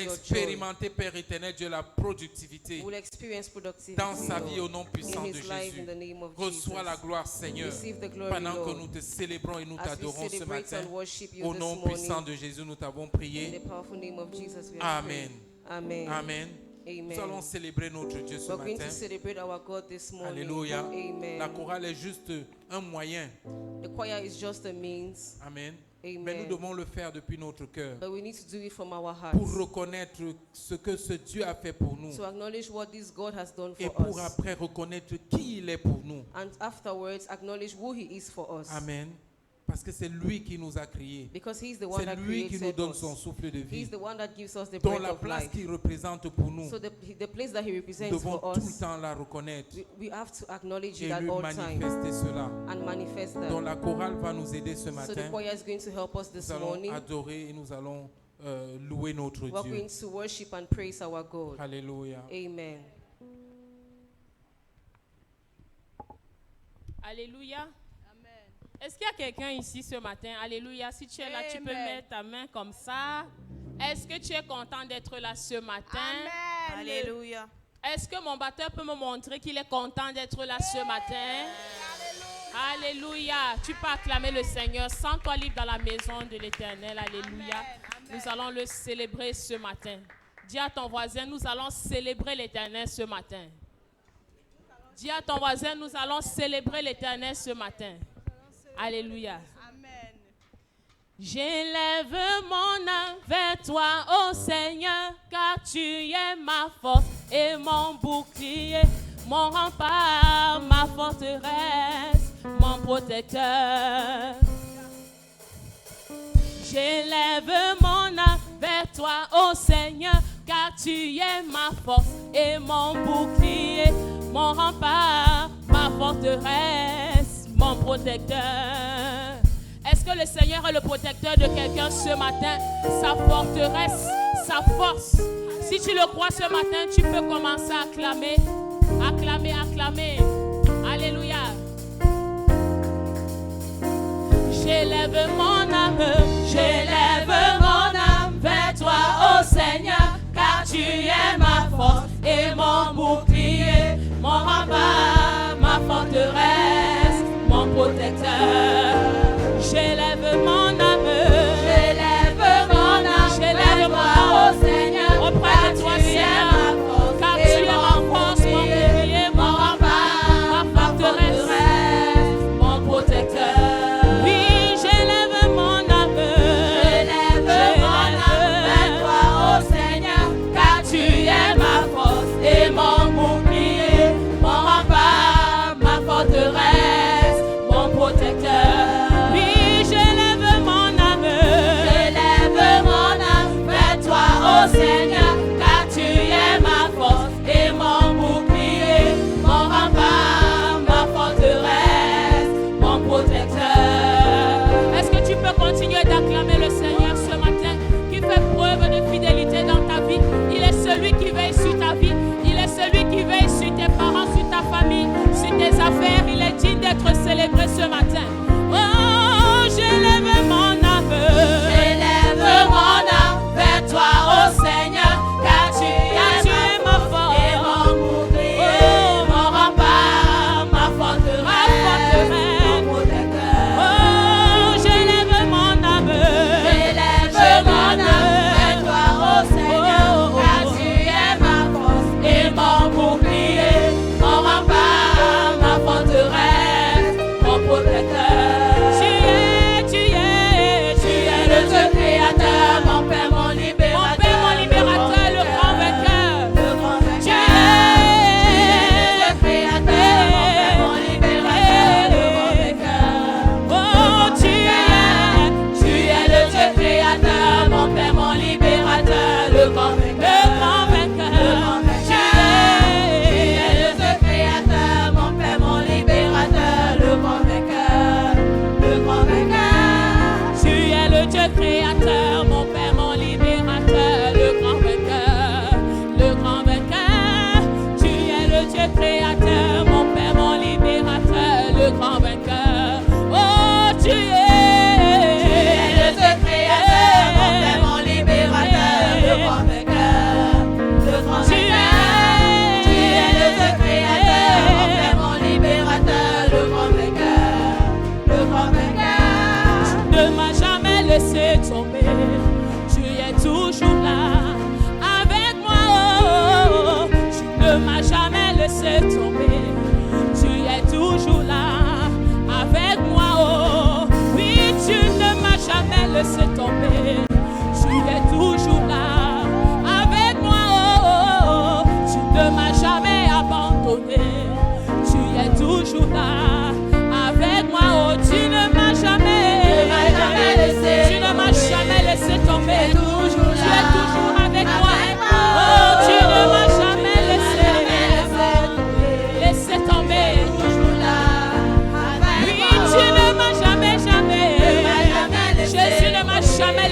va expérimenter, Père éternel, Dieu, la productivité dans sa vie au nom puissant de Jésus. Reçois la gloire, Seigneur, pendant que nous te célébrons et nous t'adorons ce matin. Au nom puissant de Jésus, nous t'avons prié. Amen. Amen. Amen. Nous allons célébrer notre Dieu ce matin. Alléluia. La chorale est juste un moyen. The choir is just a means. Amen. Amen. Mais nous devons le faire depuis notre cœur. But we need to do it from our hearts. Pour reconnaître ce que ce Dieu a fait pour nous. To acknowledge what this God has done for Et pour us. après reconnaître qui il est pour nous. And afterwards acknowledge who He is for us. Amen. Parce que c'est lui qui nous a créés. Because He's the one that C'est lui qui nous created donne us. son souffle de vie. He's the one that gives us the Dans breath la of place life. qu'il représente pour nous. So the place that He Nous represents devons for tout le us, temps la reconnaître we have to acknowledge it et at lui all times manifester cela. and manifest Donc that. la chorale va nous aider ce So the matin. choir is going to help us this Nous allons morning. adorer et nous allons louer notre We're Dieu. going to worship and praise our God. Alléluia. Amen. Alléluia. Est-ce qu'il y a quelqu'un ici ce matin? Alléluia. Si tu es là, tu peux mettre ta main comme ça. Est-ce que tu es content d'être là ce matin? Amen. Alléluia. Est-ce que mon batteur peut me montrer qu'il est content d'être là ce matin? Alléluia. Tu peux acclamer le Seigneur. Sens-toi libre dans la maison de l'Éternel. Alléluia. Nous allons le célébrer ce matin. Dis à ton voisin, nous allons célébrer l'Éternel ce matin. Dis à ton voisin, nous allons célébrer l'Éternel ce matin. Alléluia. Amen. J'élève mon âme vers toi, ô Seigneur, car tu es ma force et mon bouclier, mon rempart, ma forteresse, mon protecteur. J'élève mon âme vers toi, ô Seigneur, car tu es ma force et mon bouclier, mon rempart, ma forteresse, mon protecteur. Est-ce que le Seigneur est le protecteur de quelqu'un ce matin? Sa forteresse, sa force. Si tu le crois ce matin, tu peux commencer à acclamer. Acclamer, acclamer. Alléluia. J'élève mon âme vers toi, ô Seigneur, car tu es ma force et mon bouclier, mon rempart, ma forteresse, mon protecteur. J'élève mon âme au Seigneur, auprès de toi, Seigneur, car tu es ma force, mon bouclier, mon rempart, ma forteresse, mon protecteur. Oui, j'élève mon âme vers toi, ô Seigneur, car tu es ma force et mon bouclier, mon rempart, ma forteresse, mon protecteur. Oui, j'élève mon âme vers toi, ô Seigneur, car tu es ma force et mon bouclier, mon rempart, ma forteresse, mon protecteur. Est-ce que tu peux continuer d'acclamer le Seigneur ce matin, qui fait preuve de fidélité dans ta vie? Il est celui qui veille sur ta vie, il est celui qui veille sur tes parents, sur ta famille, sur tes affaires. Il est digne d'être célébré ce matin. Oh, j'élève mon âme vers toi, ô Seigneur, car tu es ma force et mon bouclier, mon rempart, ma forteresse, mon protecteur. Oh, j'élève mon âme vers toi, ô Seigneur, car tu es ma force et mon bouclier, mon rempart, ma forteresse, mon protecteur. Tu es le Dieu créateur, mon Père, mon libérateur, le grand vainqueur. Tu es le créateur, mon Père, mon libérateur, le grand vainqueur. Oh, tu es le Dieu créateur, mon Père, mon libérateur, le grand vainqueur. Tu es le Dieu créateur, mon Père, mon libérateur, le grand vainqueur, le grand vainqueur. Tu es le Dieu créateur, mon Père, mon libérateur, le grand vainqueur, le grand vainqueur. Tu es le Dieu créateur, mon Père, mon libérateur, le grand vainqueur. Oh, tu es le Dieu créateur, mon Père, mon libérateur, le grand vainqueur. laissé tomber. Tu es toujours là avec moi. Oh, tu ne m'as jamais abandonné. Tu es toujours là avec moi. Oh, tu ne m'as jamais laissé. Tu ne m'as jamais laissé tomber. Tu es toujours avec moi. Oh, tu ne m'as jamais laissé tomber. Oui, tu ne m'as jamais, Jésus ne m'a jamais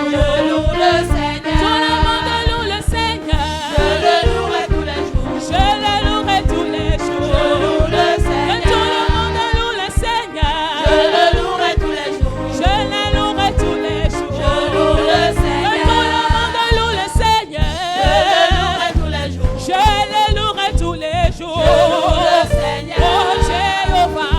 loue le Seigneur. Tout le monde loue le Seigneur. Je le louerai tous les jours. Je le louerai tous les jours. Je loue le Seigneur. Tout le monde loue le Seigneur. Je le louerai tous les jours. Je le louerai tous les jours. Je loue le Seigneur. Tout le monde loue le Seigneur. Je le louerai tous les jours. Je le louerai tous les jours. Je loue le Seigneur. Oh Jéhovah.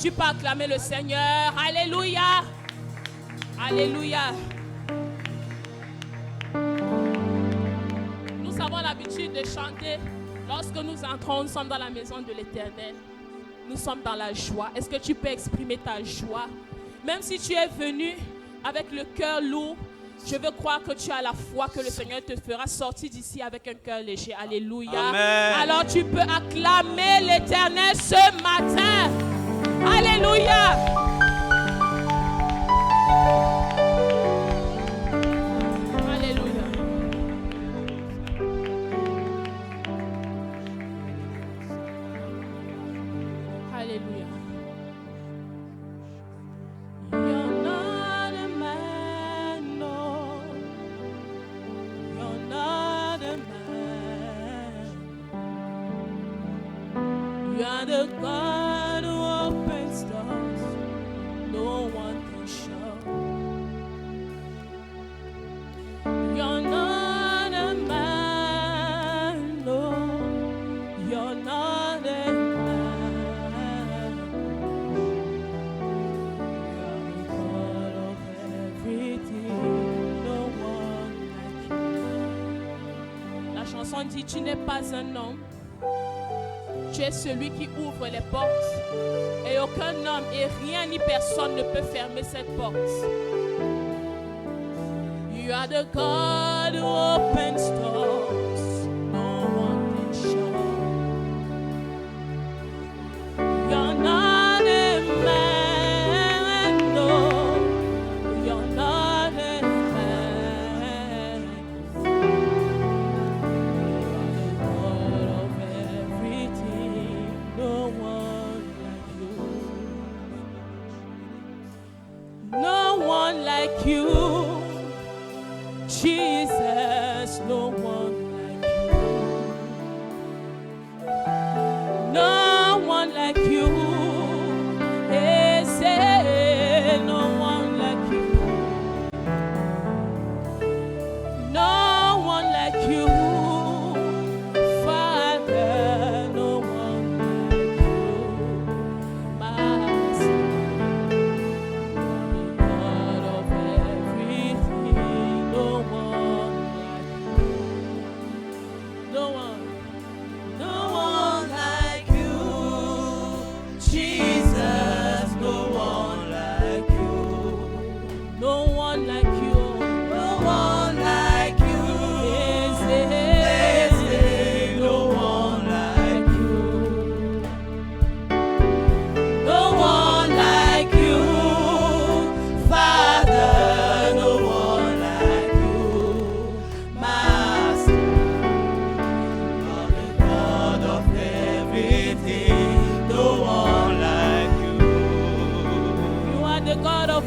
Tu peux acclamer le Seigneur. Alléluia. Alléluia. Nous avons l'habitude de chanter. Lorsque nous entrons, nous sommes dans la maison de l'Éternel. Nous sommes dans la joie. Est-ce que tu peux exprimer ta joie? Même si tu es venu avec le cœur lourd, je veux croire que tu as la foi que le Seigneur te fera sortir d'ici avec un cœur léger. Alléluia. Amen. Alors tu peux acclamer l'Éternel ce matin. Alléluia. Alléluia. Alléluia. You're not a man, no. You're not a man. You are the God who opens doors no one can shut. You're not a man, no. You're not a man. You're the God of everything, no one like you. La chanson dit: tu n'es pas un homme. Tu es celui qui ouvre les portes. Et aucun homme et rien ni personne ne peut fermer cette porte. You are the God who opens doors no one can shut. You're not a man, no. You're not a man. No one like you, Jesus, no one like you. No one like you, yes, no one like you. No one like you, Father, no one like you, Master.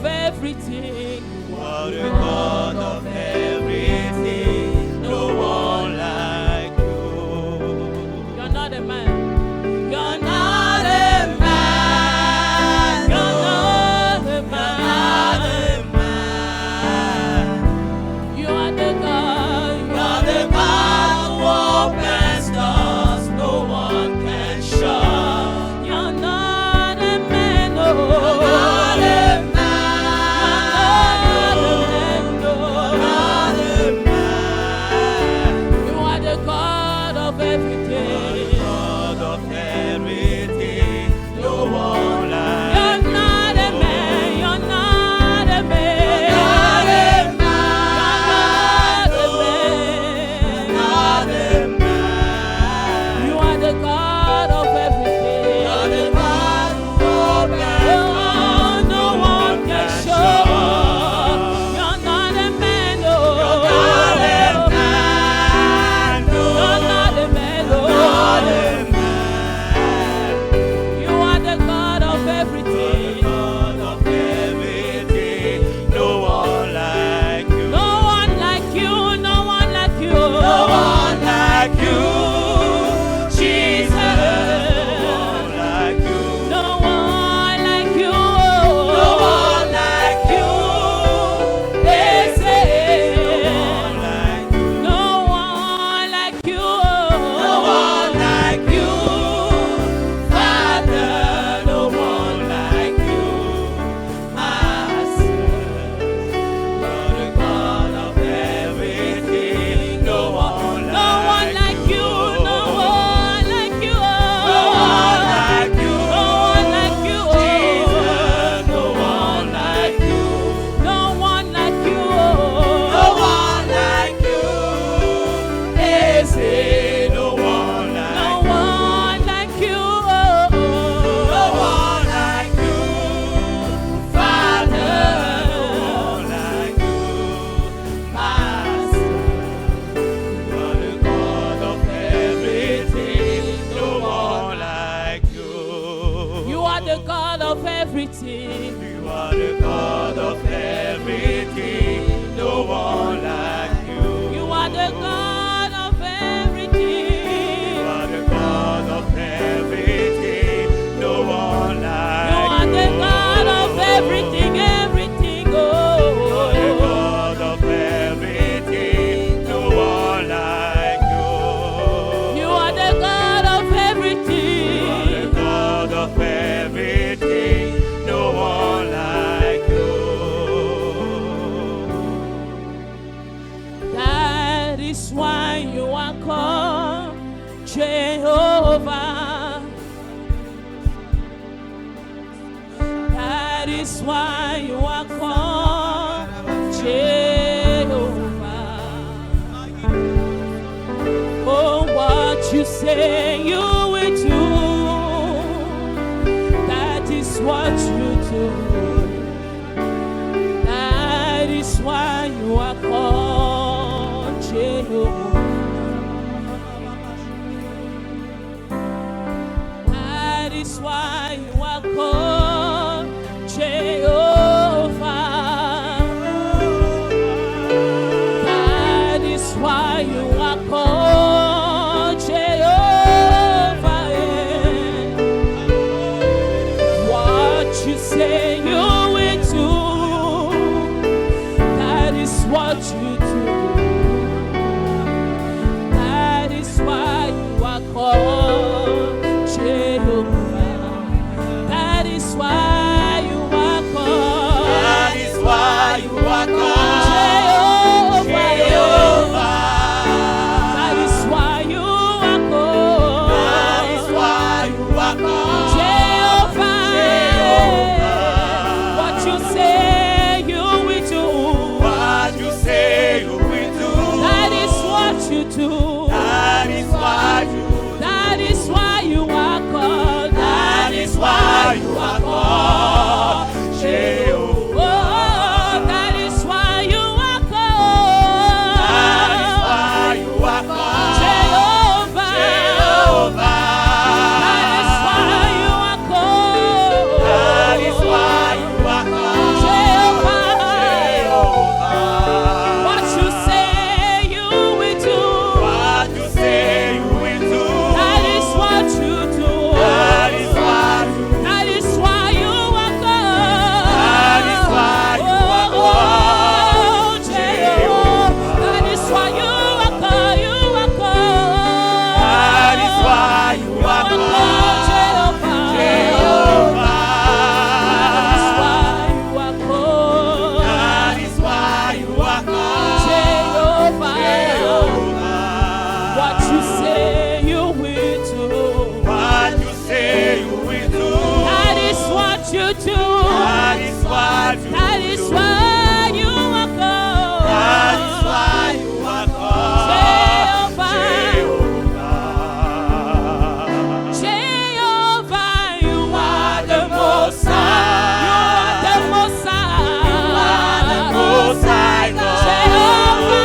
Everything. You are the God of everything. No one like you. You're not a man. You're not a man. You're not a man. You are the God. You're the God who opens doors no one can shut. You're not a man. Oh. are the God of everything. You are the God of everything. No one like you. You are the God of everything. You are the God of everything. No one like you. You are the God of everything, everything. Oh. You are the God of everything. No one like you. You are the God of everything. You are the God of everything. No one like you. That is why you are called Jehovah. That is why you are called Jehovah. Oh, what you say you will do, that is what you do. That is why you are called Jehovah. That is why you are called Jehovah. That is why you are called Jehovah. What you say you will do, that is what you do. That is why you are called Jehovah. That is why you are called. That is why you are called Jehovah. Jehovah. That is why you are called. That is why you are called Jehovah. Jehovah. What you say you will do. What you say you will do. That is what you do. That is why you. That is why you are called. That is why you are called Jehovah. Oh, that is why you are called. That is why you are called Jehovah. Jehovah. That is why you are called. That is why you are called Jehovah. Jehovah. What you say you will do. What you say you will do. That is what you do. That is why you. That is why you are called. That is why you are Oh, Jehovah. That is why you are called. You are called. That is why you are called Jehovah. Jehovah. That is why you are called That is why you are called Jehovah. Jehovah. What you say you will do. What you say you will do. That is what you do. That is what you That is do. why you are called. That is why you are called Jehovah. Jehovah. Jehovah, you are the Most High. You are the Most High. Most High God. Jehovah,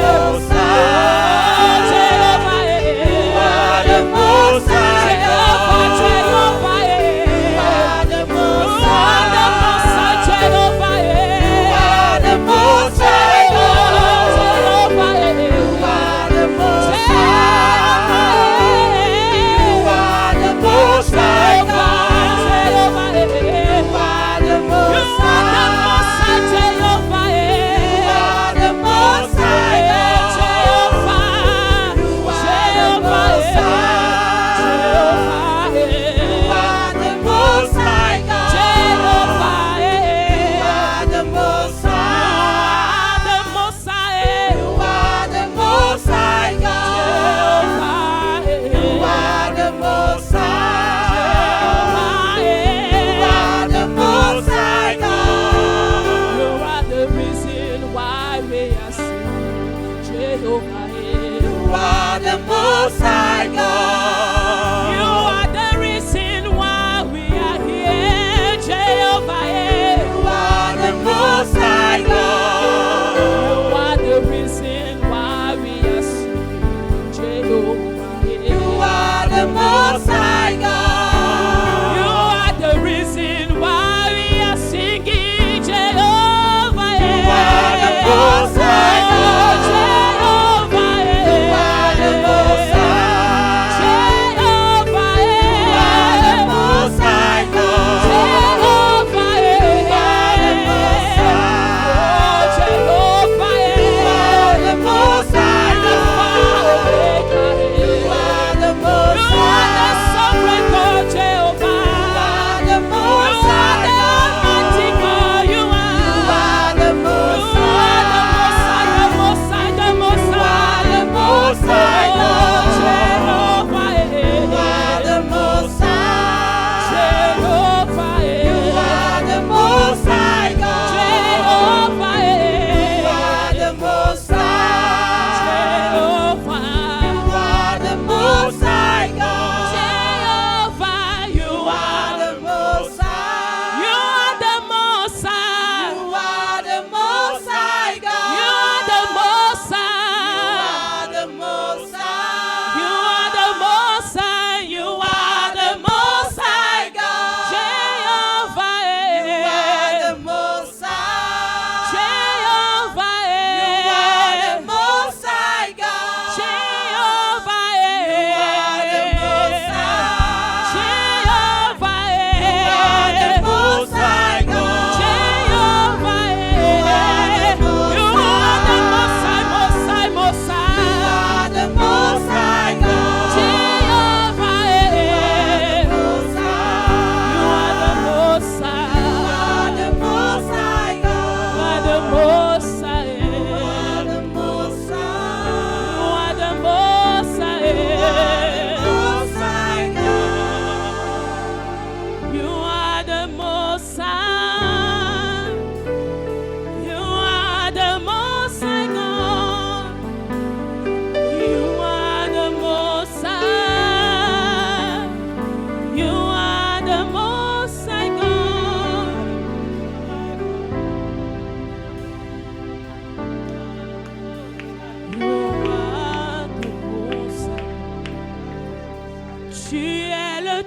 Most High. Jehovah, the Most High God. Jehovah, The Most you are the Most High.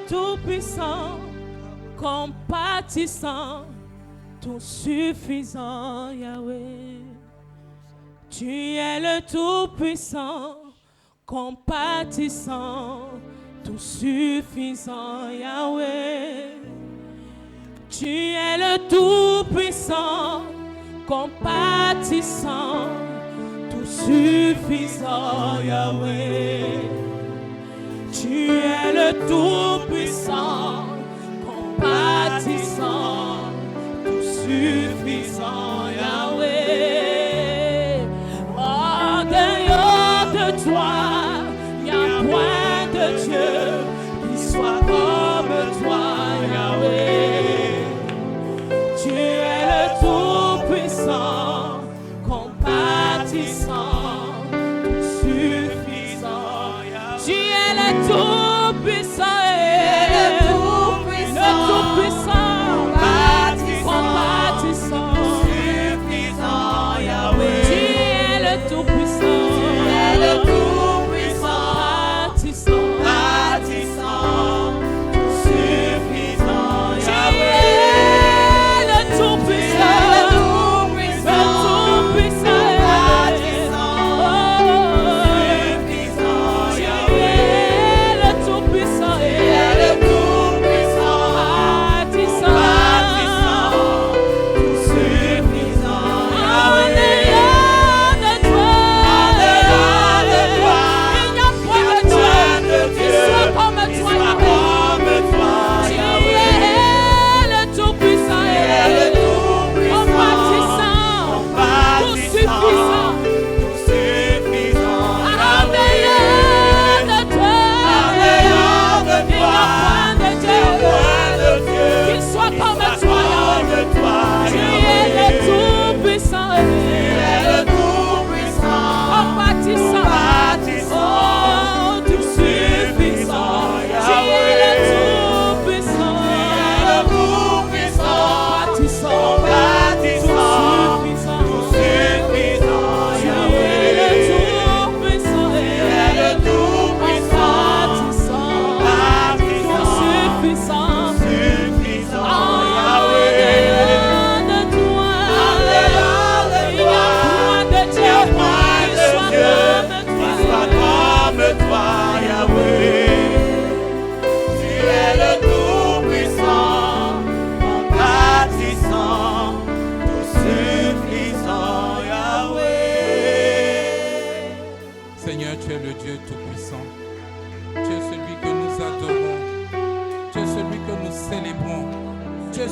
Tout-Puissant, compatissant, tout suffisant, Yahweh. Tu es le Tout-Puissant, compatissant, tout suffisant, Yahweh. Tu es le Tout-Puissant, compatissant, tout suffisant, Yahweh. Tu es le Tout-Puissant, compatissant, tout suffisant, Yahweh. En dehors de toi, il n'y a point de Dieu qui soit comme toi, Yahweh. Tu es le Tout-Puissant, compatissant, tout suffisant, Yahweh. Tu es le Tout-Puissant, le Tout-Puissant, compatissant, tout suffisant, Yahweh. Tu es le Tout-Puissant, compatissant, tout suffisant, Yahweh. Le Tout-Puissant,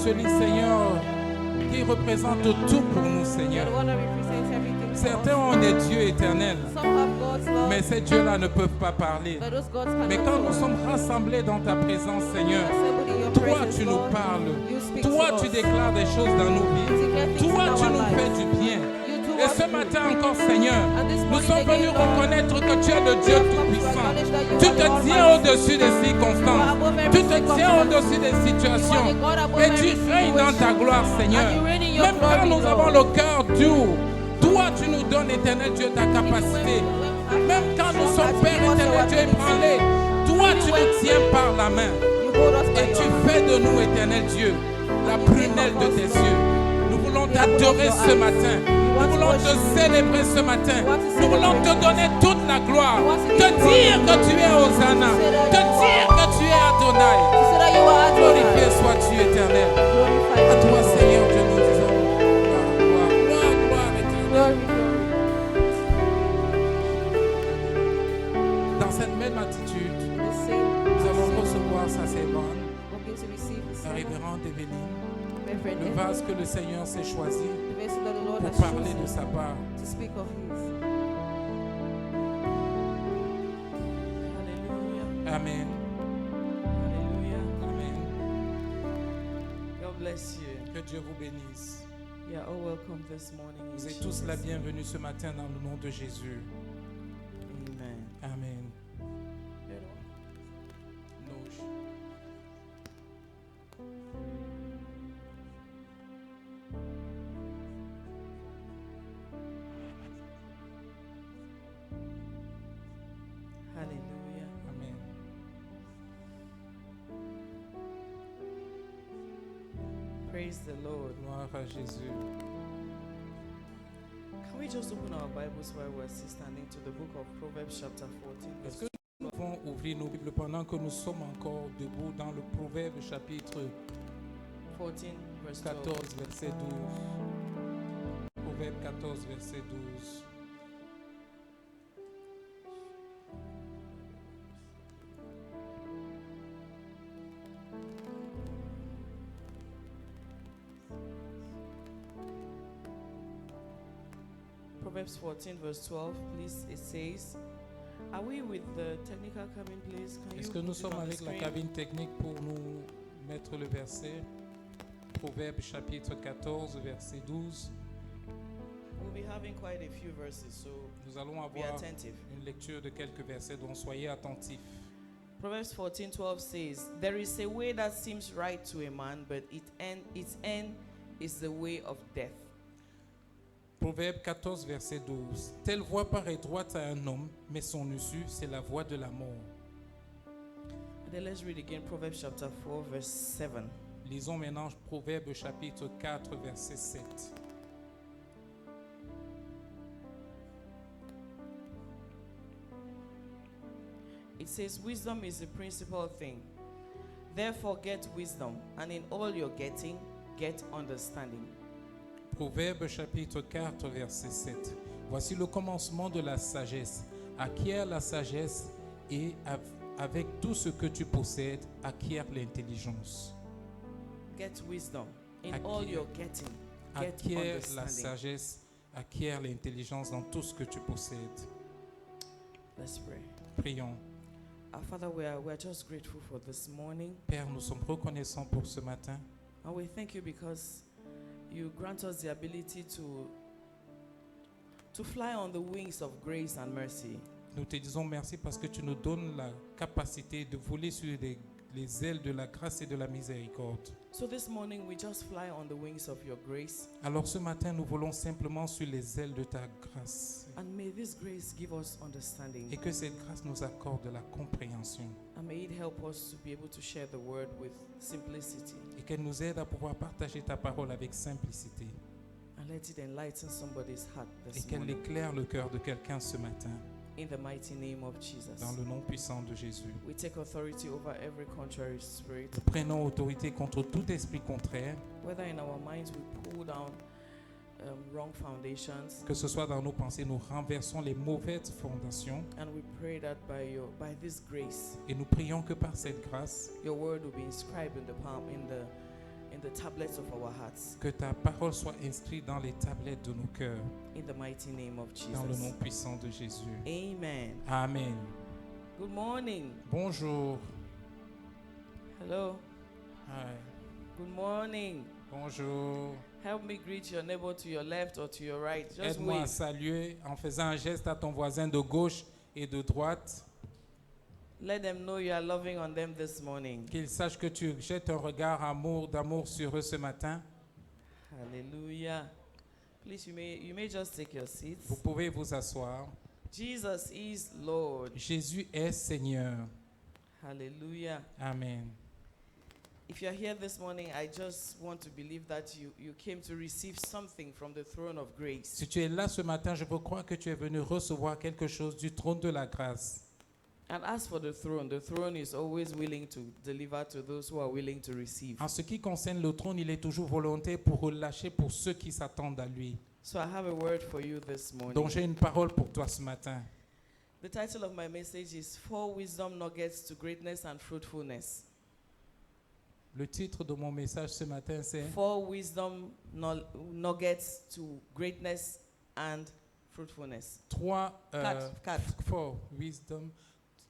celui, Seigneur, qui représente tout pour nous, Seigneur. Certains ont des dieux éternels, mais ces dieux-là ne peuvent pas parler. Mais quand nous sommes rassemblés dans ta présence, Seigneur, toi, tu nous parles. Toi, tu déclares des choses dans nos vies. Toi, tu nous fais du bien. Et ce matin encore, Seigneur, nous sommes venus reconnaître que tu es le Dieu Tout-Puissant. Tu te tiens au-dessus des circonstances. Tu te tiens au-dessus des situations. Et tu règnes dans ta gloire, Seigneur. Même quand nous avons le cœur dur, toi, tu nous donnes, éternel Dieu, ta capacité. Même quand nous sommes, Père éternel Dieu, ébranlés, toi, tu nous tiens par la main. Et tu fais de nous, éternel Dieu, la prunelle de tes yeux. Nous voulons t'adorer ce matin. Nous voulons te célébrer ce matin. Nous voulons te donner toute la gloire. Te dire que tu es Hosanna. Te dire que tu es Adonai. Glorifié sois-tu, éternel. À toi, Seigneur, Dieu, nous disons gloire, gloire, gloire, éternel. Dans cette même attitude, nous allons recevoir sa servante, la révérende Evelyne, le vase que le Seigneur s'est choisi pour parler de sa part. Amen. Alléluia. Amen. God bless you. Que Dieu vous bénisse. You are all welcome this morning. Vous êtes tous la bienvenue ce matin dans le nom de Jésus. Amen. Amen. Loge. Hallelujah. Amen. Praise the Lord. Gloire à Jésus. Can we just open our Bibles while we're still standing to the book of Proverbs chapter 14? Est-ce que nous pouvons ouvrir nos Bibles pendant que nous sommes encore debout dans le Proverbe chapitre 14, verse 14, 12. verset 12. Proverbe 14, verset 12. Proverbs 14, verse 12, please, it says, are we with the technical cabin, please? Can Est-ce you que nous put it sommes on the avec la screen? cabine technique pour nous mettre le verset? Proverbe chapitre 14, verset 12. We'll be having quite a few verses, so Nous allons be avoir attentive. une lecture de quelques versets, donc soyez attentifs. Proverbs 14:12 says, there is a way that seems right to a man, but its end is the way of death. Proverbe 14, verset 12. Telle voie paraît droite à un homme, mais son issue, c'est la voie de la mort. And then let's read again Proverbs chapter 4, verse 7. Lisons maintenant Proverbe chapitre 4, verset 7. It says, wisdom is the principal thing. Therefore get wisdom, and in all your getting, get understanding. Proverbe chapitre 4, verset 7. Voici le commencement de la sagesse. Acquiert la sagesse et avec tout ce que tu possèdes, acquiert l'intelligence. Get wisdom. In all your getting, get Acquiert la understanding. sagesse, acquiert l'intelligence dans tout ce que tu possèdes. Let's pray. Prions. Our Father, we're just grateful for this morning. Père, nous sommes reconnaissants pour ce matin. And we thank you because you grant us the ability to fly on the wings of grace and mercy. Nous te disons merci parce que tu nous donnes la capacité de voler sur les ailes de la grâce et de la miséricorde. So this morning we just fly on the wings of your grace. Alors ce matin, nous volons simplement sur les ailes de ta grâce. And may this grace give us understanding. Et que cette grâce nous accorde la compréhension. And may it help us to be able to share the word with simplicity. Et qu'elle nous aide à pouvoir partager ta parole avec simplicité. And let it enlighten somebody's heart Et this qu'elle morning. éclaire le cœur de quelqu'un ce matin. In the mighty name of Jesus. Dans le nom puissant de Jésus. We take authority over every contrary spirit. Nous prenons autorité contre tout esprit contraire. Whether in our minds we pull down wrong foundations. Que ce soit dans nos pensées, nous renversons les mauvaises fondations. And we pray that by this grace, Et nous prions que par cette grâce, your word will be inscribed in the palm, in the tablets of our hearts. que ta parole soit inscrite dans les tablettes de nos cœurs. In the mighty name of Dans le nom Jesus. puissant de Jésus. Amen. Amen. Good morning. Bonjour. Hello. Hi. Good morning. Bonjour. Help me greet your neighbor to your left or to your right. Just Aide-moi à wave. saluer en faisant un geste à ton voisin de gauche et de droite. Let them know you are loving on them this morning. Qu'ils sachent que tu jettes un regard d'amour sur eux ce matin. Hallelujah. Please, you may just take your seats. Vous pouvez vous asseoir. Jesus is Lord. Jésus est Seigneur. Hallelujah. Amen. If you're here this morning, I just want to believe that you came to receive something from the throne of grace. Si tu es là ce matin, je veux croire que tu es venu recevoir quelque chose du trône de la grâce. And as for the throne is always willing to deliver to those who are willing to receive. En ce qui concerne le trône, il est toujours volontaire pour relâcher pour ceux qui s'attendent à lui. So I have a word for you this morning. Donc j'ai une parole pour toi ce matin. The title of my message is 4 Wisdom Nuggets to Greatness and Fruitfulness. Le titre de mon message ce matin, c'est 4 Wisdom Nuggets to Greatness and Fruitfulness. 4 wisdom,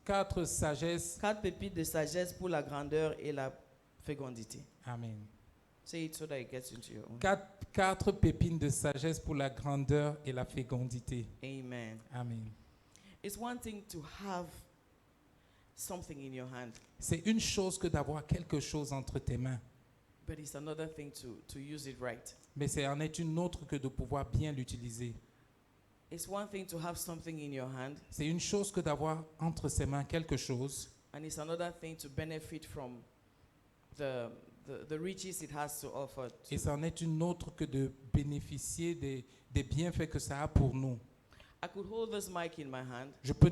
4 sagesse. 4 pépites de sagesse pour la grandeur et la fécondité. Amen. Say it so that it gets into your own. 4 pépines de sagesse pour la grandeur et la fécondité. Amen. Amen. It's one thing to have something in your hand, C'est une chose que d'avoir quelque chose entre tes mains, but it's another thing to use it right. mais c'est en est une autre que de pouvoir bien l'utiliser. It's one thing to have something in your hand, C'est une chose que d'avoir entre ses mains quelque chose, and it's another thing to benefit from the the riches it has to offer. Et ça en est une autre que de bénéficier des bienfaits que ça a pour nous. I could hold this mic in my hand. Je pouvais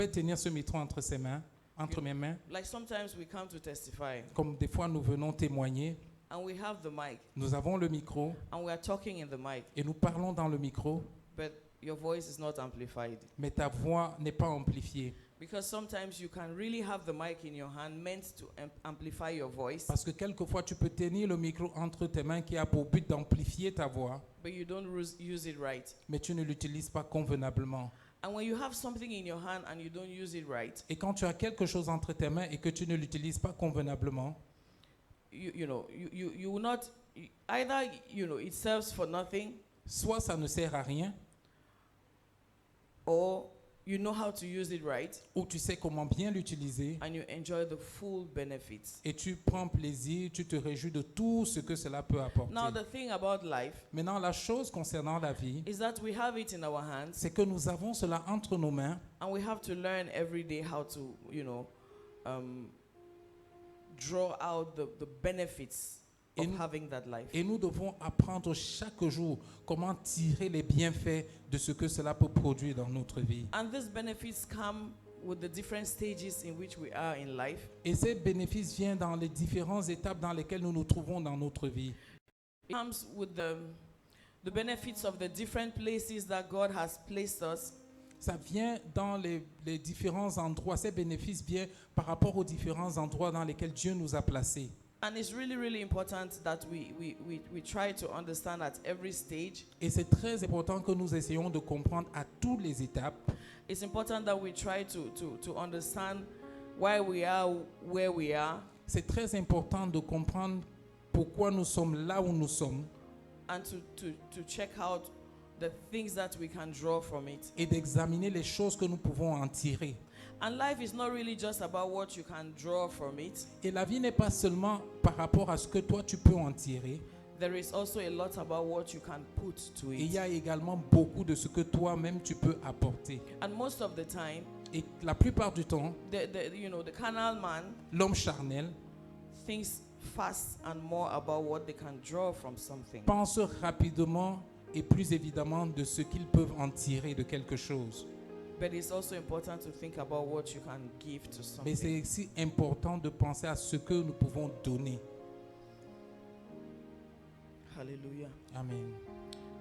tenir ce micro entre mes mains. Like sometimes we come to testify. Comme des fois nous venons témoigner. And we have the mic. Nous avons le micro. And we are talking in the mic. Et nous parlons dans le micro. But your voice is not amplified. Mais ta voix n'est pas amplifiée. Because sometimes you can really have the mic in your hand meant to amplify your voice. Parce que quelquefois tu peux tenir le micro entre tes mains qui a pour but d'amplifier ta voix. But you don't use it right. Mais tu ne l'utilises pas convenablement. And when you have something in your hand and you don't use it right. Et quand tu as quelque chose entre tes mains et que tu ne l'utilises pas convenablement. You will not, either, it serves for nothing. Soit ça ne sert à rien. Or you know how to use it right. Ou tu sais comment bien l'utiliser. And you enjoy the full benefits. Et tu prends plaisir, tu te réjouis de tout ce que cela peut apporter. Now the thing about life. Maintenant la chose concernant la vie. Is that we have it in our hands. C'est que nous avons cela entre nos mains. And we have to learn every day how to, draw out the benefits of having that life. Et nous devons apprendre chaque jour comment tirer les bienfaits de ce que cela peut produire dans notre vie. And these benefits come with the different stages in which we are in life. Et ces bénéfices viennent dans les différentes étapes dans lesquelles nous nous trouvons dans notre vie. It comes with the benefits of the different places that God has placed us. Ça vient dans les différents endroits. Ces bénéfices viennent par rapport aux différents endroits dans lesquels Dieu nous a placés. And it's really, really important that we try to understand at every stage. Et c'est très important que nous essayons de comprendre à toutes les étapes. It's important that we try to understand why we are where we are. C'est très important de comprendre pourquoi nous sommes là où nous sommes. And to check out the things that we can draw from it. Et d'examiner les choses que nous pouvons en tirer. And life is not really just about what you can draw from it. Et la vie n'est pas seulement par rapport à ce que toi tu peux en tirer. There is also a lot about what you can put to it. Et il y a également beaucoup de ce que toi-même tu peux apporter. And most of the time, et la plupart du temps, the carnal man, l'homme charnel, thinks fast and more about what they can draw from something. Pense rapidement et plus évidemment de ce qu'ils peuvent en tirer de quelque chose. But it's also important to think about what you can give to something. Mais c'est aussi important de penser à ce que nous pouvons donner. Hallelujah. Amen.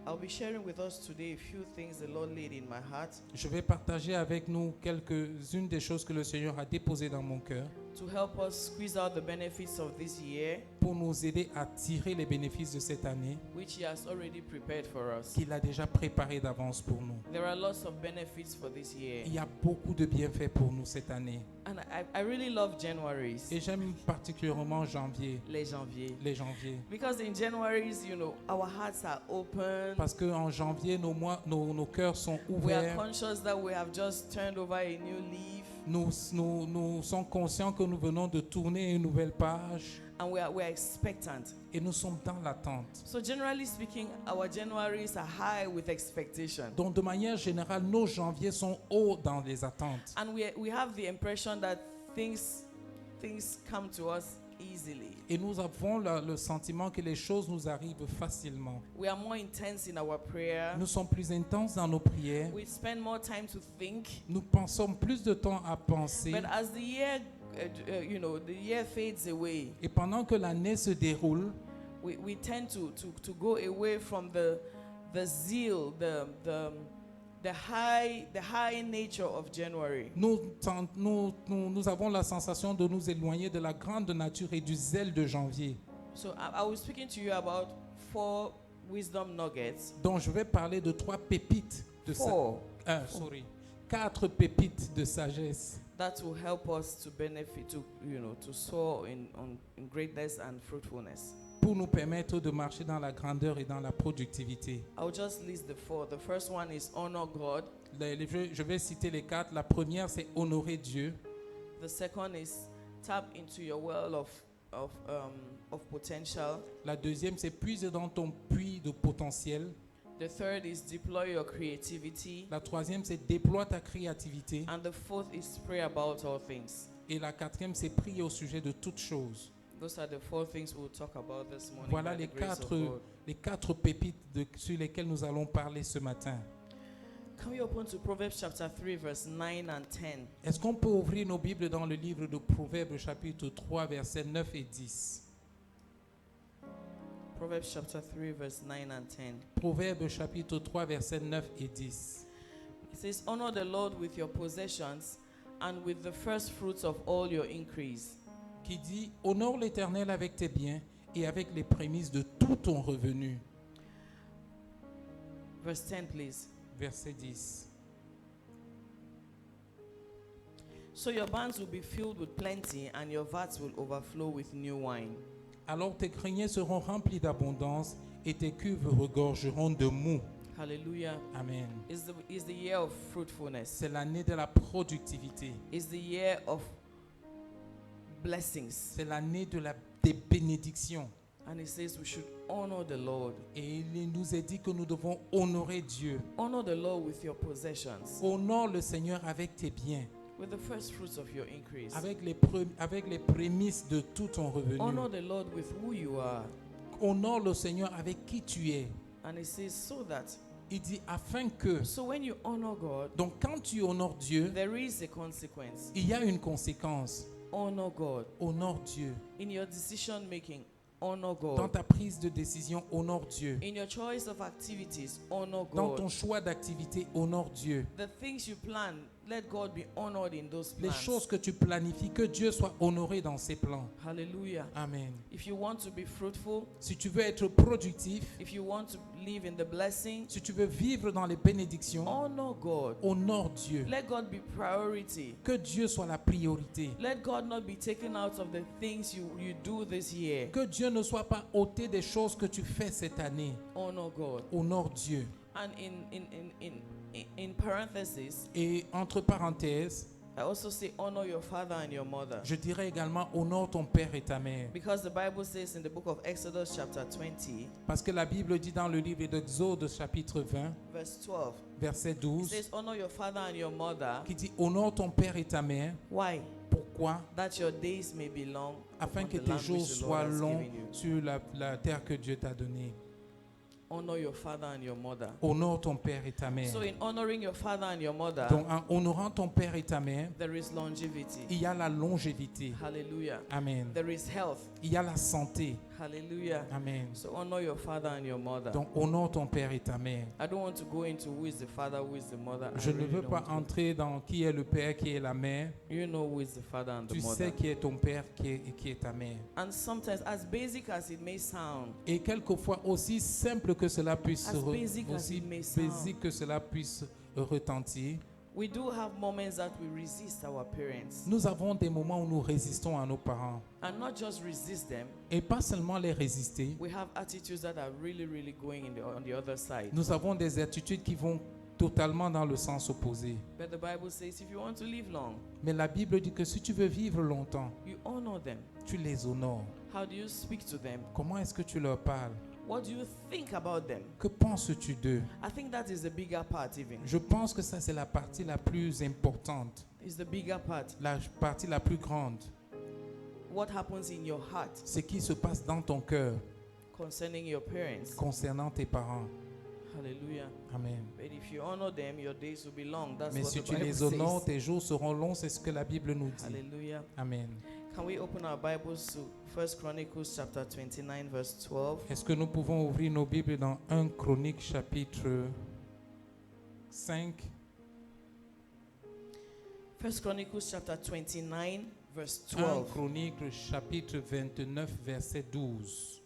I'll be sharing with us today a few things the Lord laid in my heart. Je vais partager avec nous quelques-unes des choses que le Seigneur a déposées dans mon cœur. To help us squeeze out the benefits of this year. Pour nous aider à tirer les bénéfices de cette année. Which He has already prepared for us. Qu'il a déjà préparé d'avance pour nous. There are lots of benefits for this year. Il y a beaucoup de bienfaits pour nous cette année. And I really love Januaries. Et j'aime particulièrement janvier. Les janviers. Because in Januaries, our hearts are open. Parce que en janvier, nos cœurs sont ouverts. We are conscious that we have just turned over a new leaf. Nous sommes conscients que nous venons de tourner une nouvelle page. And we are expectant. Et nous sommes dans l'attente. So generally speaking, our Januaries are high with expectation. Donc de manière générale, nos janviers sont hauts dans les attentes. And we have the impression that things come to us easily. Et nous avons le sentiment que les choses nous arrivent facilement. We are more intense in our prayer. Nous sommes plus intenses dans nos prières. We spend more time to think. Nous passons plus de temps à penser. But as the year the year fades away. Et pendant que l'année se déroule, we tend to go away from the zeal, the high nature of January. Nous avons la sensation de nous éloigner de la grande nature et du zèle de janvier. So I was speaking to you about 4 wisdom nuggets. Donc je vais parler de 3 pépites de 4 pépites de sagesse. That will help us to benefit, to soar in greatness and fruitfulness. Pour nous permettre de marcher dans la grandeur et dans la productivité. I'll just list the 4. The first one is honor God. Je vais citer les 4. La première, c'est honorer Dieu. The second is tap into your well of potential. La deuxième, c'est puiser dans ton puits de potentiel. The third is deploy your creativity. La troisième, c'est déploie ta créativité. And the fourth is pray about all things. Et la quatrième, c'est prier au sujet de toutes choses. Those are the 4 things we'll talk about this morning. Voilà by les the grace of 4 God. pépites sur lesquelles nous allons parler ce matin. Can we open to Proverbs chapter 3 verse 9 and 10? Est-ce qu'on peut ouvrir nos Bibles dans le livre de Proverbes chapitre 3 versets 9 et 10? Proverbs chapter 3 verse 9 and 10. Proverbes chapitre 3 versets 9 et 10. It says, honor the Lord with your possessions and with the first fruits of all your increase. Qui dit, honore l'Éternel avec tes biens et avec les prémices de tout ton revenu. Verse 10, please. Verset 10. So your barns will be filled with plenty and your vats will overflow with new wine. Alors tes greniers seront remplis d'abondance et tes cuves regorgeront de mou. Hallelujah. Amen. Is the year of fruitfulness. C'est l'année de la productivité. Is the year of blessings. C'est l'année des bénédictions. And it says we should honor the Lord. Et il nous est dit que nous devons honorer Dieu. Honor the Lord with your possessions. Honore le Seigneur avec tes biens. With the first fruits of your increase. Avec les prémices de tout ton revenu. Honor the Lord with who you are. Honore le Seigneur avec qui tu es. And it says so that. Il dit afin que. So when you honor God. Donc quand tu honores Dieu. There is a consequence. Il y a une conséquence. Honor God. Honore Dieu. In your decision making. Honor God. Dans ta prise de décision, honore Dieu. In your choice of activities, honor God. Dans ton choix d'activité, honore Dieu. The things you plan, let God be honored in those plans. Les choses que tu planifies, que Dieu soit honoré dans ses plans. Hallelujah. Amen. If you want to be fruitful, si tu veux être productif, if you want to live in the blessing, si tu veux vivre dans les bénédictions, honor God. Honore Dieu. Let God be priority. Que Dieu soit la priorité. Let God not be taken out of the things you do this year. Que Dieu ne soit pas ôté des choses que tu fais cette année. Honor God. Honore Dieu. And in parentheses, et entre parenthèses, I also say honor your father and your mother. Je dirais également honore ton père et ta mère. Because the Bible says in the book of Exodus chapter 20. Parce que la Bible dit dans le livre d'Exode chapitre 20, verse 12. Verset 12. It says honor your father and your mother. Qui dit honore ton père et ta mère. Why? Pourquoi? That your days may be long. Afin que tes jours soient longs sur la terre que Dieu t'a donnée. Honor your father and your mother. Honore ton père et ta mère. So in honoring your father and your mother, donc en honorant ton père et ta mère, there is longevity. Il y a la longévité. Hallelujah. Amen. There is health. Il y a la santé. Hallelujah. Amen. So honor your father and your mother. Donc honore ton père et ta mère. I don't want to go into who is the father, who is the mother. Je ne veux pas entrer dans qui est le père, qui est la mère. You know who is the father and the mother. Tu sais qui est ton père et qui est ta mère. And sometimes, as basic as it may sound, et quelquefois aussi simple que cela puisse retentir. We do have moments that we resist our parents. Nous avons des moments où nous résistons à nos parents. And not just resist them. Et pas seulement les résister. We have attitudes that are really going on the other side. Nous avons des attitudes qui vont totalement dans le sens opposé. But the Bible says if you want to live long, mais la Bible dit que si tu veux vivre longtemps, you honor them. Tu les honores. How do you speak to them? Comment est-ce que tu leur parles? What do you think about them? Que penses-tu d'eux? I think that is the bigger part even. Je pense que ça c'est la partie la plus importante. It's the bigger part. La partie la plus grande. What happens in your heart? Ce qui se passe dans ton cœur. Concerning your parents. Concernant tes parents. Hallelujah. Amen. But if you honor them, your days will be long. That's mais what si the tu Bible les honores, says. tes jours seront longs, c'est ce que la Bible nous dit. Hallelujah. Amen. Can we open our Bibles to 1 Chronicles chapter 29 verse 12? Est-ce que nous pouvons ouvrir nos Bibles dans 1 Chronique chapitre 5? 1 Chronicles chapter 29 verse 12. 1 Chronique chapitre 29 verset 12.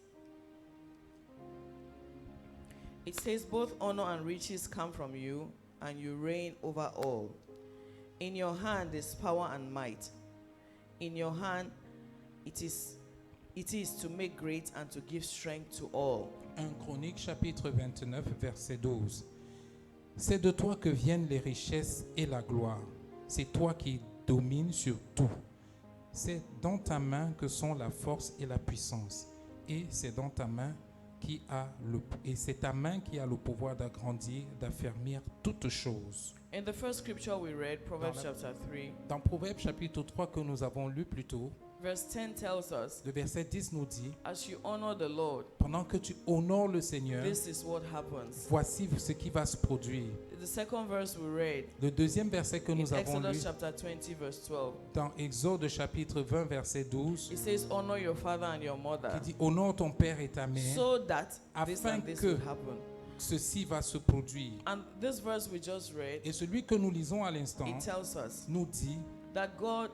It says, both honor and riches come from you, and you reign over all. In your hand is power and might. In your hand it is to make great and to give strength to all. 1 Chronique chapitre 29 verset 12. C'est de toi que viennent les richesses et la gloire. C'est toi qui domines sur tout. C'est dans ta main que sont la force et la puissance. Et c'est dans ta main c'est ta main qui a le pouvoir d'agrandir, d'affermir toutes choses. In the first scripture we read, Proverbs chapter 3. Dans Proverbes chapitre 3 que nous avons lu plus tôt, Verse 10 tells us, Le verset 10 nous dit, as you honor the Lord, pendant que tu honores le Seigneur, this is what happens. voici ce qui va se produire. The second verse we read, Le deuxième verset que in nous avons lu Exodus chapter 20 verse 12, dans Exode chapitre 20 verset 12, it says, honor your father and your mother, qui dit honore ton père et ta mère, so that this afin and this que will happen. ceci va se produire. And this verse we just read, Et celui que nous lisons à l'instant it tells us nous dit that God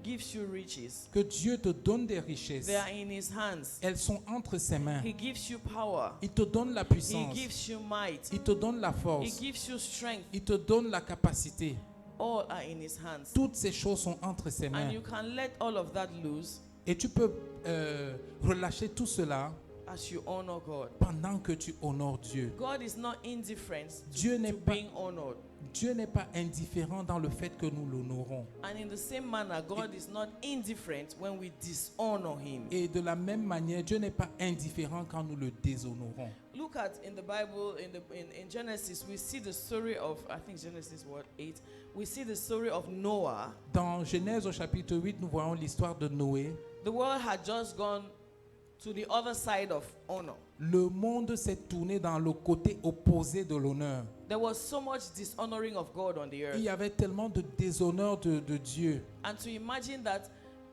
gives you riches. que Dieu te donne des richesses. They are in his hands. Elles sont entre ses mains. He gives you power. Il te donne la He puissance. gives you might. Il te donne la He force. gives you strength. Il te donne la capacité. All are in his hands. Toutes ces choses sont entre ses And mains. you can let all of that loose Et tu peux relâcher tout cela as you honor God. pendant que tu honores Dieu. God is not indifferent Dieu n'est to pas, being honored. Dieu n'est pas indifférent dans le fait que nous l'honorons. And in the same manner, God is not indifferent when we dishonor him. Et de la même manière, Dieu n'est pas indifférent quand nous le déshonorons. Look at in the Bible, in Genesis, we see the story of, I think Genesis 8, we see the story of Noah. Dans Genèse au chapitre 8, nous voyons l'histoire de Noé. The world had just gone to the other side of honor. Le monde s'est tourné dans le côté opposé de l'honneur. There was so much dishonoring of God on the Il earth. y avait tellement de déshonneur de Dieu, And to imagine that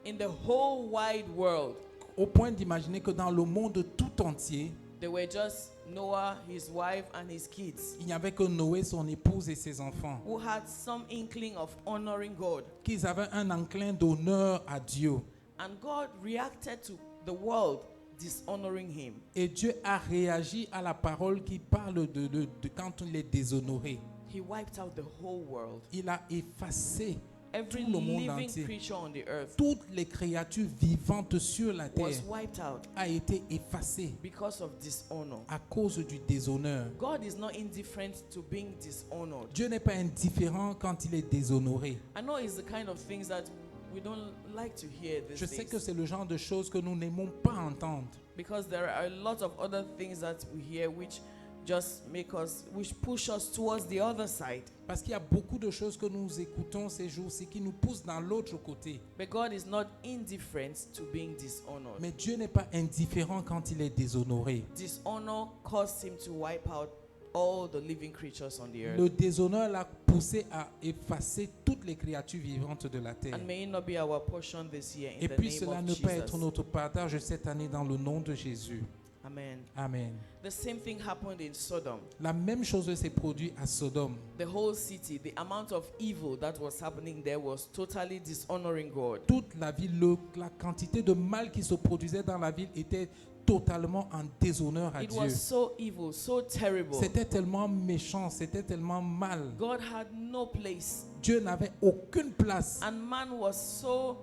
in the whole wide world, au point d'imaginer que dans le monde tout entier, there were just Noah, his wife, and his kids il n'y avait que Noé, son épouse et ses enfants, who had some inkling of honoring God. qu'ils avaient un enclin d'honneur à Dieu. And God reacted to the world dishonoring him. Et Dieu a réagi à la parole qui parle de quand il est déshonoré. He wiped out the whole world. Il a effacé Every tout le monde living entier. creature on the earth Toutes les créatures vivantes sur la was terre wiped out a été effacée because of dishonor. à cause du déshonneur. God is not indifferent to being dishonored. Dieu n'est pas indifférent quand il est déshonoré. I know it's the kind of things that we don't like to hear these Je sais que days, c'est le genre de choses que nous n'aimons pas entendre. because there are a lot of other things that we hear which just which push us towards the other side. Parce qu'il y a beaucoup de choses que nous écoutons ces jours-ci qui nous poussent dans l'autre côté. But God is not indifferent to being dishonored. Mais Dieu n'est pas indifférent quand il est déshonoré. Dishonor caused him to wipe out all the living creatures on the earth. Le déshonneur l'a poussé à effacer toutes les créatures vivantes de la terre. And may it not be our portion this year in Et the puis name cela of ne peut pas être Jesus. notre partage cette année dans le nom de Jésus. Amen. Amen. The same thing happened in Sodom. La même chose s'est produite à Sodome. The whole city, the amount of evil that was happening there was totally dishonoring God. Toute la ville, la quantité de mal qui se produisait dans la ville était totalement en déshonneur à It Dieu. was so evil, so terrible. C'était tellement méchant, c'était tellement mal. God had no place, Dieu n'avait aucune place. and man was so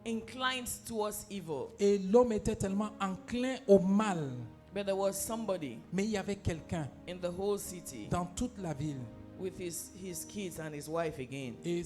inclined towards evil. Et l'homme était tellement enclin au mal. But there was somebody Mais il y avait quelqu'un in the whole city dans toute la ville with his kids and his wife again, et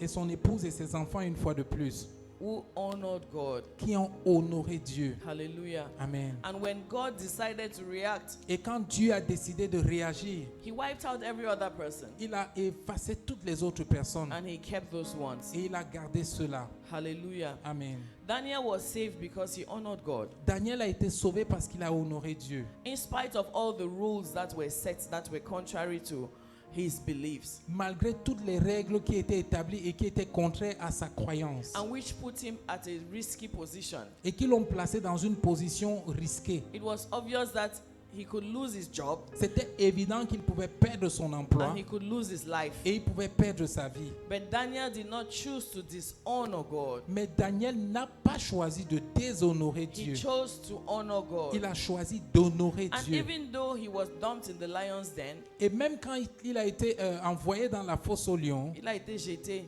son épouse et ses enfants une fois de plus who honored God. qui ont honoré Dieu. Hallelujah. Amen. And when God decided to react, Et quand Dieu a décidé de réagir, he wiped out every other person il a effacé toutes les autres personnes and he kept those ones. et il a gardé cela. Hallelujah. Amen. Daniel was saved because he honored God. Daniel a été sauvé parce qu'il a honoré Dieu. In spite of all the rules that were set that were contrary to his beliefs, Malgré toutes les règles qui étaient établies et qui étaient contraires à sa croyance and which put him at a risky position. et qui l'ont placé dans une position risquée. It was obvious that he could lose his job C'était évident qu'il pouvait perdre son emploi and he could lose his life. et il pouvait perdre sa vie. But Daniel did not choose to dishonor God. Mais Daniel n'a pas choisi de déshonorer He Dieu. chose to honor God. Il a choisi d'honorer And Dieu. even though he was dumped in the lion's den, Et même quand il a été envoyé dans la fosse aux lions, il a été jeté.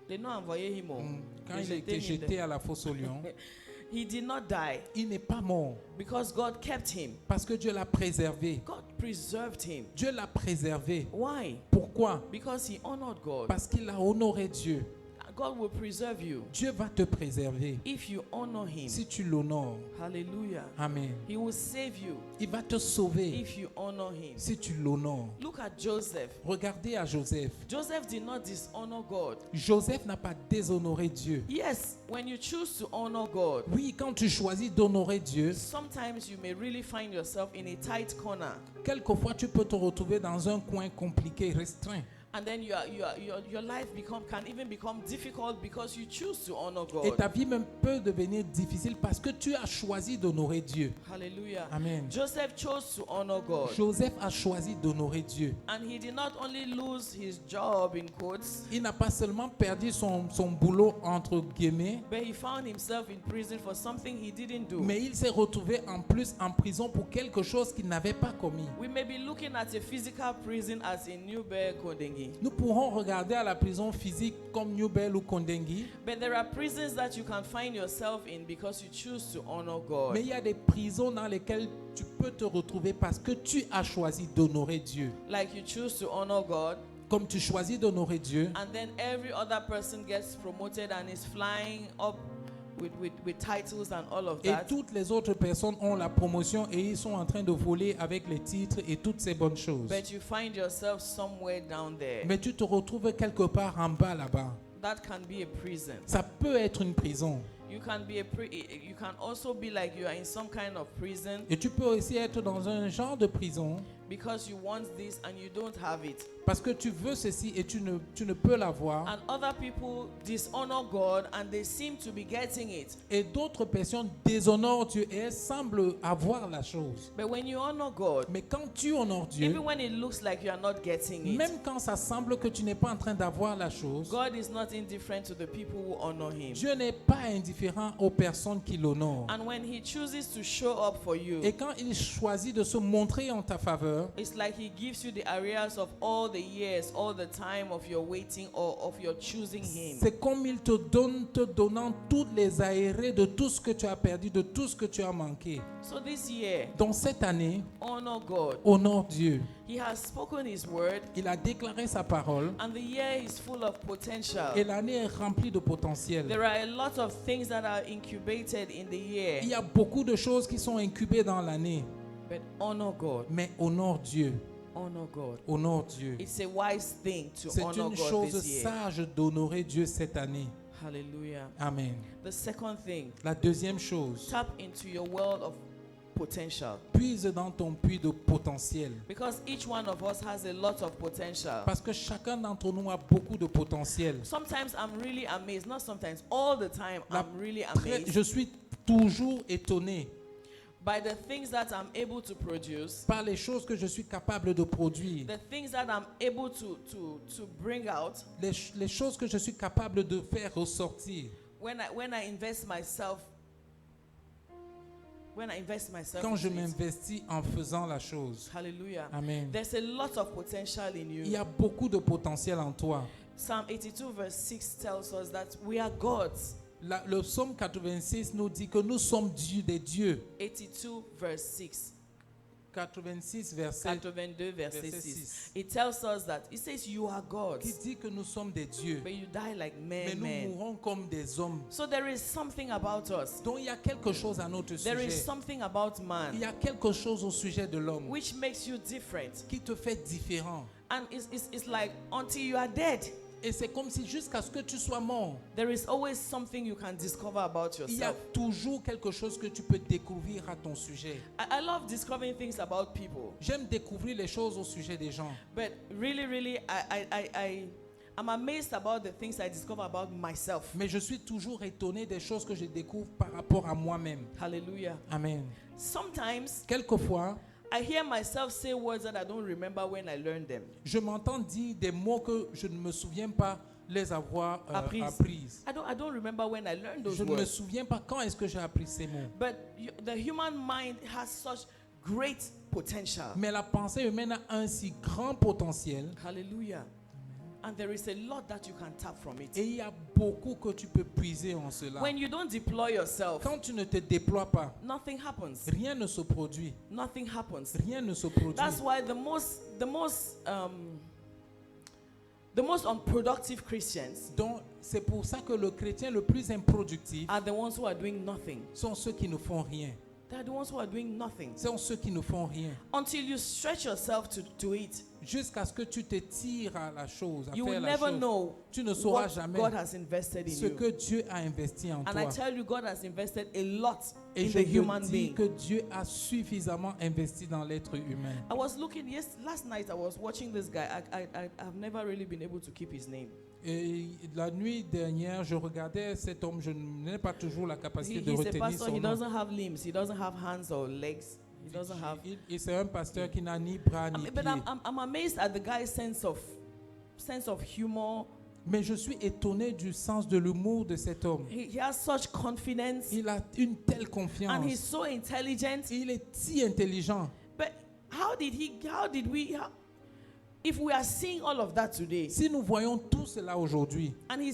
They not envoyé him. quand il a été jeté à la fosse aux lions, He did not die il n'est pas mort because God kept him. parce que Dieu l'a préservé. God preserved him. Dieu l'a préservé. Why? Pourquoi? Because he honored God. Parce qu'il a honoré Dieu. God will preserve you. Dieu va te préserver If you honor him. si tu l'honores. Hallelujah. Amen. He will save you. Il va te sauver If you honor him. si tu l'honores. Look at Joseph. Regardez à Joseph. Joseph did not dishonor God. Joseph n'a pas déshonoré Dieu. Yes, when you choose to honor God, Oui, quand tu choisis d'honorer Dieu, sometimes you may really find yourself in a tight corner. quelquefois tu peux te retrouver dans un coin compliqué, restreint. And then your life can even become difficult because you choose to honor Et God. ta vie même peut devenir difficile parce que tu as choisi d'honorer Dieu. Hallelujah. Amen. Joseph chose to honor God. Joseph a choisi d'honorer Dieu. And he did not only lose his job in quotes, Il n'a pas seulement perdu son boulot entre guillemets, but he found himself in prison for something he didn't do. mais il s'est retrouvé en plus en prison pour quelque chose qu'il n'avait pas commis. We may be looking at a physical prison as in Newberg, Kodengi. Nous pourrons regarder à la prison physique comme New Bell ou Kondengi, But there are prisons that you can find yourself in because you choose to honor God. mais il y a des prisons dans lesquelles tu peux te retrouver parce que tu as choisi d'honorer Dieu. Like you choose to honor God, Comme tu choisis d'honorer Dieu, and then every other person gets promoted and is flying up with titles and all of et that. toutes les autres personnes ont la promotion et ils sont en train de voler avec les titres et toutes ces bonnes choses. But you find yourself somewhere down there. Mais tu te retrouves quelque part en bas là-bas. That can be a prison. Ça peut être une prison. You can also be like you are in some kind of prison Et tu peux aussi être dans un genre de prison because you want this and you don't have it. parce que tu veux ceci et tu ne peux l'avoir. And other people dishonor God and they seem to be getting it. Et d'autres personnes déshonorent Dieu et elles semblent avoir la chose. But when you honor God, Mais quand tu honores Dieu, even when it looks like you are not getting it, même quand ça semble que tu n'es pas en train d'avoir la chose, God is not indifferent to the people who honor him. Dieu n'est pas indifférent aux personnes qui l'honorent. And when he chooses to show up for you, Et quand il choisit de se montrer en ta faveur, it's like he gives you the areas of all the years, all the time of your waiting or of your choosing him. c'est comme il te donnant toutes les aérées de tout ce que tu as perdu, de tout ce que tu as manqué. So this year, Donc cette année, honor God. honore Dieu. He has spoken his word, Il a déclaré sa parole and the year is full of potential. et l'année est remplie de potentiel. There are a lot of things that are incubated in the year, Il y a beaucoup de choses qui sont incubées dans l'année, but honor God. mais honore Dieu. Honor God. Honore Dieu. It's a wise thing to C'est honor une God chose this year. sage d'honorer Dieu cette année. Hallelujah. Amen. The second thing, La deuxième chose, tap into your world of potential. puise dans ton puits de potentiel. Because each one of us has a lot of potential. Parce que chacun d'entre nous a beaucoup de potentiel. Sometimes I'm really amazed, not sometimes, all the time, I'm really amazed Je suis toujours étonné by the things that I'm able to produce, par les choses que je suis capable de produire, the things that I'm able to bring out les choses que je suis capable de faire ressortir. when I invest myself. When I invest myself Quand je into it. m'investis en faisant la chose. Hallelujah. Amen. There's a lot of potential in Il y you. a beaucoup de potentiel en toi. Psalm 82 verse 6 tells us that we are gods. Le psaume 86 nous dit que nous sommes des dieux. 82 verse 6. 86 verset 82 verse verset 6. 6. It tells us that it says you are qui gods, dit que nous sommes des dieux. but you die like Mais nous men. mourons comme des hommes. So there is something about us. Donc il y a quelque chose à notre There is sujet. something about Il man y a quelque chose au sujet de l'homme which makes you different. qui te fait différent. And it's like until you are dead, Et c'est comme si jusqu'à ce que tu sois mort, there is always something you can discover about il y a yourself. toujours quelque chose que tu peux découvrir à ton sujet. I love discovering things about people, J'aime découvrir les choses au sujet des gens. but really, I'm amazed about the things I discover about myself. Mais je suis toujours étonné des choses que je découvre par rapport à moi-même. Hallelujah. Amen. Sometimes Quelquefois, I hear myself say words that I don't remember when I learned them. je m'entends dire des mots que je ne me souviens pas les avoir apprises. I don't remember when I learned those Je ne me words. souviens pas quand est-ce que j'ai appris ces mots. But the human mind has such great potential. Mais la pensée humaine a un si grand potentiel Hallelujah. And there is a lot that you can tap from it. et il y a beaucoup que tu peux puiser en cela. When you don't deploy yourself, Quand tu ne te déploies pas, nothing happens. rien ne se produit. Nothing happens. Rien ne se produit. That's why the most The most unproductive Christians Donc, c'est pour ça que le chrétien le plus improductif are the ones who are doing nothing. sont ceux qui ne font rien. They are the ones who are doing nothing. Sont ceux qui ne font rien. Until you stretch yourself to it, Jusqu'à ce que tu te tires à la chose, à you faire will la never chose. know Tu ne sauras what jamais God has invested in ce you. que Dieu a investi en And toi. I tell you, God has invested a lot Et in je the te human dis being. que Dieu a suffisamment investi dans l'être humain. I was looking, last night I was watching this guy. I've never really been able to keep his name. Et la nuit dernière, je regardais cet homme, je n'ai pas toujours la capacité de He's a retenir pastor, son he nom. doesn't have limbs, he doesn't have hands or legs. He doesn't have. Et c'est un pasteur qui n'a ni bras ni But pieds. I'm amazed at the guy's sense of humor. Mais je suis étonné du sens de l'humour de cet homme. He has such confidence. Il a une telle And he's confiance. so intelligent. Il est si intelligent. But if we are seeing all of that today, Si nous voyons tout cela aujourd'hui, and he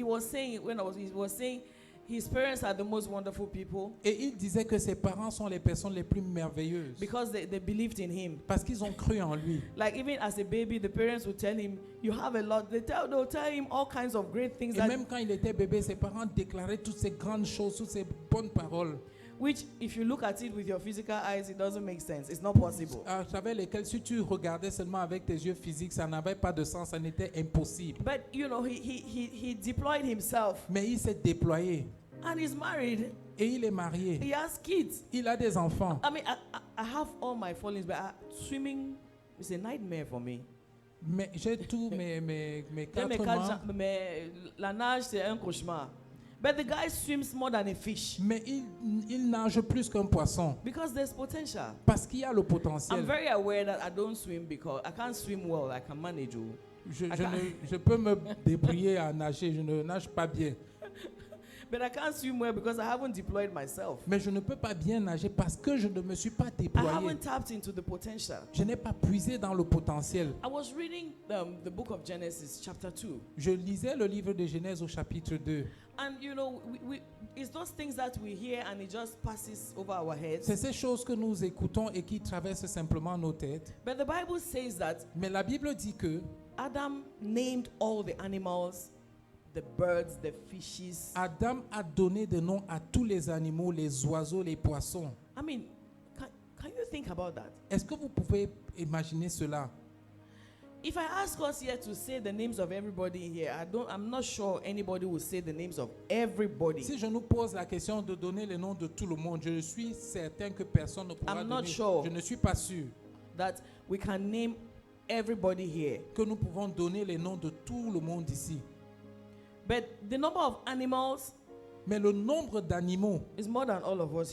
was saying he was saying his parents are the most wonderful people et il disait que ses parents sont les personnes les plus merveilleuses because they believed in him. parce qu'ils ont cru en lui. Like even as a baby, the parents would tell him, "You have a lot." They'll tell him all kinds of great things Et même quand il était bébé, ses parents déclaraient toutes ces grandes choses, toutes ces bonnes paroles, which, if you look at it with your physical eyes, it doesn't make sense. It's not possible. à travers lesquelles si tu regardais seulement avec tes yeux physiques, ça n'avait pas de sens, ça n'était impossible. But you know, he deployed himself, Mais il s'est déployé and he's married. et il est marié. He has kids. Il a des enfants. I mean, I have all my fallings, but swimming is a nightmare for me. Mais j'ai tous mes quatre Mais membres. la nage, c'est un cauchemar. But the guy swims more than a fish Mais il nage plus qu'un poisson because there's potential. parce qu'il y a le I'm potentiel. very aware that I don't swim because I can't swim well. I can manage. Je peux me débrouiller à nager, je ne nage pas bien. But I can't swim well because I haven't deployed myself. Mais je ne peux pas bien nager parce que je ne me suis pas I déployé. haven't tapped into the potential. Je n'ai pas puisé dans le potentiel. I was reading the book of Genesis, chapter 2. Je lisais le livre de Genèse au chapitre 2. And you know, it's those things that we hear and it just passes over our heads. C'est ces choses que nous écoutons et qui traversent simplement nos têtes. But the Bible says that Mais la Bible dit que Adam named all the animals, the birds, the fishes. Adam a donné des noms à tous les animaux, les oiseaux, les poissons. I mean, can you think about that? Est-ce que vous pouvez imaginer cela? If I ask us here to say the names of everybody here, I'm not sure anybody will say the names of everybody. Si je nous pose la question de donner les noms de tout le monde, je suis certain que personne ne pourra I'm not donner. sure. Je ne suis pas sûr That we can name everybody here. que nous pouvons donner les noms de tout le monde ici. But the number of animals Mais le nombre d'animaux is more than all of us